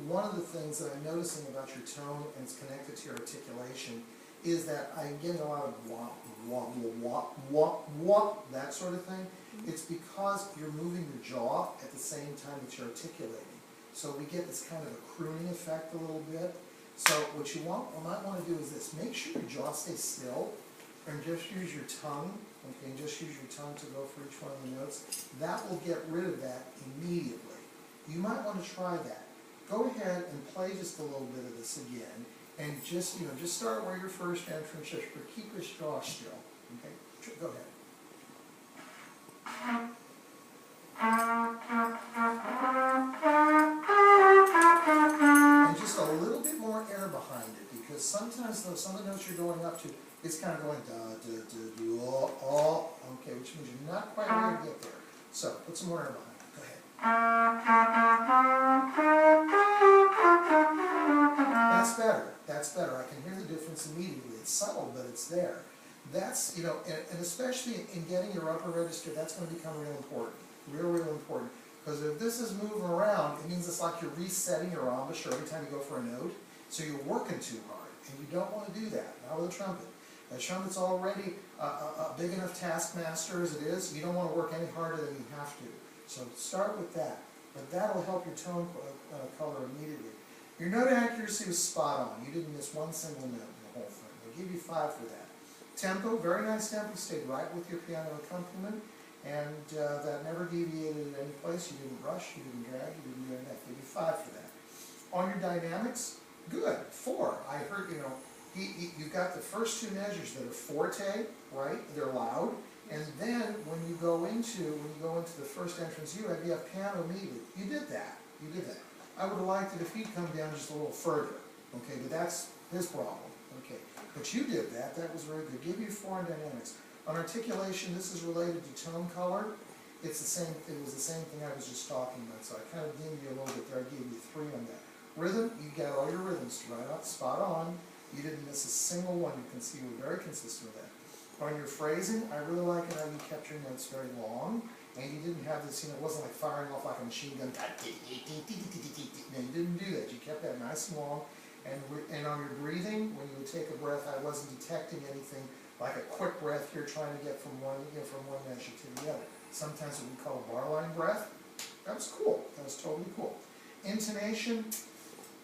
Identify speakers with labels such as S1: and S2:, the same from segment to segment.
S1: one of the things that I'm noticing about your tone, and it's connected to your articulation, is that I'm getting a lot of wop, wop, wop, wop, wop, that sort of thing. It's because you're moving your jaw at the same time that you're articulating. So we get this kind of a crooning effect a little bit. So what you might want to do is this: make sure your jaw stays still, and just use your tongue. Okay, and just use your tongue to go for each one of the notes. That will get rid of that immediately. You might want to try that. Go ahead and play just a little bit of this again, and just just start where your first entrance is, but keep your jaw still. Okay, go ahead. And just a little bit more air behind it, because sometimes though some of the notes you're going up to, it's kind of going da da da do oh, okay, which means you're not quite ready to get there. So put some more air behind it. Go ahead. That's better. That's better. I can hear the difference immediately. It's subtle, but it's there. That's, and especially in getting your upper register, that's going to become real important. Real important. Because if this is moving around, it means it's like you're resetting your embouchure every time you go for a note. So you're working too hard, and you don't want to do that. Not with a trumpet. A trumpet's already a big enough taskmaster as it is. You don't want to work any harder than you have to. So start with that. But that'll help your tone color immediately. Your note accuracy was spot on. You didn't miss one single note in the whole thing. They'll give you 5 for that. Tempo, very nice tempo. Stayed right with your piano accompaniment. And that never deviated at any place. You didn't rush, you didn't drag, you didn't do anything. Give you 5 for that. On your dynamics, good. 4. I heard, you've got the first 2 measures that are forte, right? They're loud. And then when you go into the first entrance, you have piano immediately. You did that. You did that. I would have liked it if he'd come down just a little further. Okay, but that's his problem. Okay, but you did that. That was very good. Give you 4 on dynamics. On articulation, this is related to tone color. It's the same. It was the same thing I was just talking about. So I kind of dinged you a little bit there. I gave you 3 on that. Rhythm, you got all your rhythms right out, spot on. You didn't miss a single one. You can see you were very consistent with that. On your phrasing, I really like it how you kept your notes very long, and you didn't have this, it wasn't like firing off like a machine gun. No, you didn't do that. You kept that nice and long. And on your breathing, when you would take a breath, I wasn't detecting anything like a quick breath here trying to get from one measure to the other. Sometimes what we call a bar line breath. That was cool. That was totally cool. Intonation,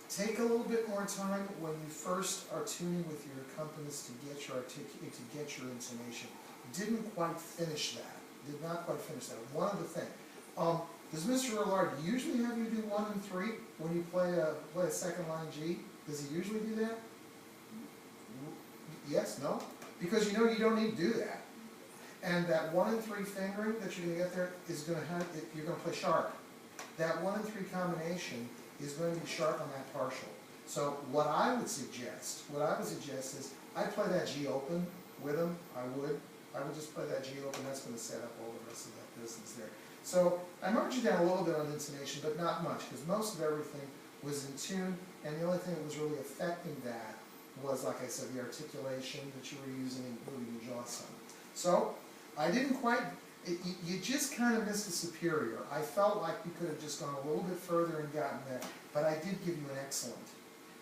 S1: take a little bit more time when you first are tuning with your accompanist to get your intonation. Didn't quite finish that. Did not quite finish that. One other thing. Does Mr. Allard usually have you do 1 and 3 when you play a second line G? Does he usually do that? Yes? No? Because you don't need to do that. And that 1 and 3 fingering that you're going to get there is going to have, you're going to play sharp. That 1 and 3 combination is going to be sharp on that partial. So what I would suggest is I play that G open with him. I would just play that G open. That's going to set up all the rest of that business there. So I marked you down a little bit on intonation, but not much, because most of everything was in tune, and the only thing that was really affecting that was, like I said, the articulation that you were using and moving your jaw some. So I didn't quite. You just kind of missed a superior. I felt like you could have just gone a little bit further and gotten that, but I did give you an excellent.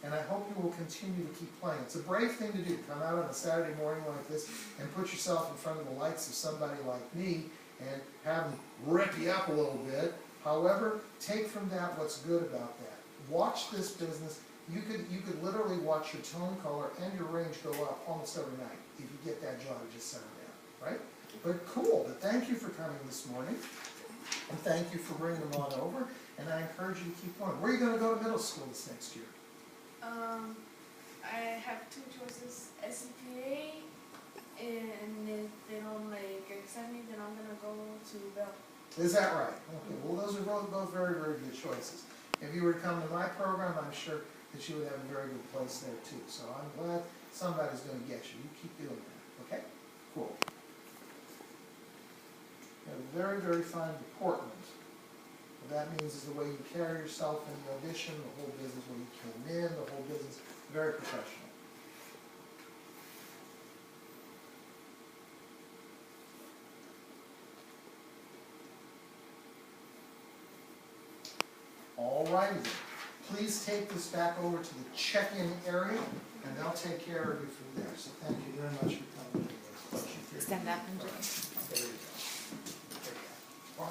S1: And I hope you will continue to keep playing. It's a brave thing to do, come out on a Saturday morning like this and put yourself in front of the likes of somebody like me and have them rip you up a little bit. However, take from that what's good about that. Watch this business. You could literally watch your tone color and your range go up almost every night if you get that jaw to just settle down, right? But cool, but thank you for coming this morning, and thank you for bringing them on over, and I encourage you to keep going. Where are you going to go to middle school this next year?
S2: I have 2 choices, SCPA, and if they don't accept me, then I'm going to go to Bell.
S1: Is that right? Okay, well those are both very, very good choices. If you were to come to my program, I'm sure that you would have a very good place there too. So I'm glad somebody's going to get you. You keep doing that, okay? Cool. You have a very, very fine deportment. What that means is the way you carry yourself in the audition, the whole business, when you came in, the whole business, very professional. All righty then. please take this back over to the check-in area, and they'll take care of you from there. So thank you very much for coming.
S3: Stand up and
S1: There you go. There you go.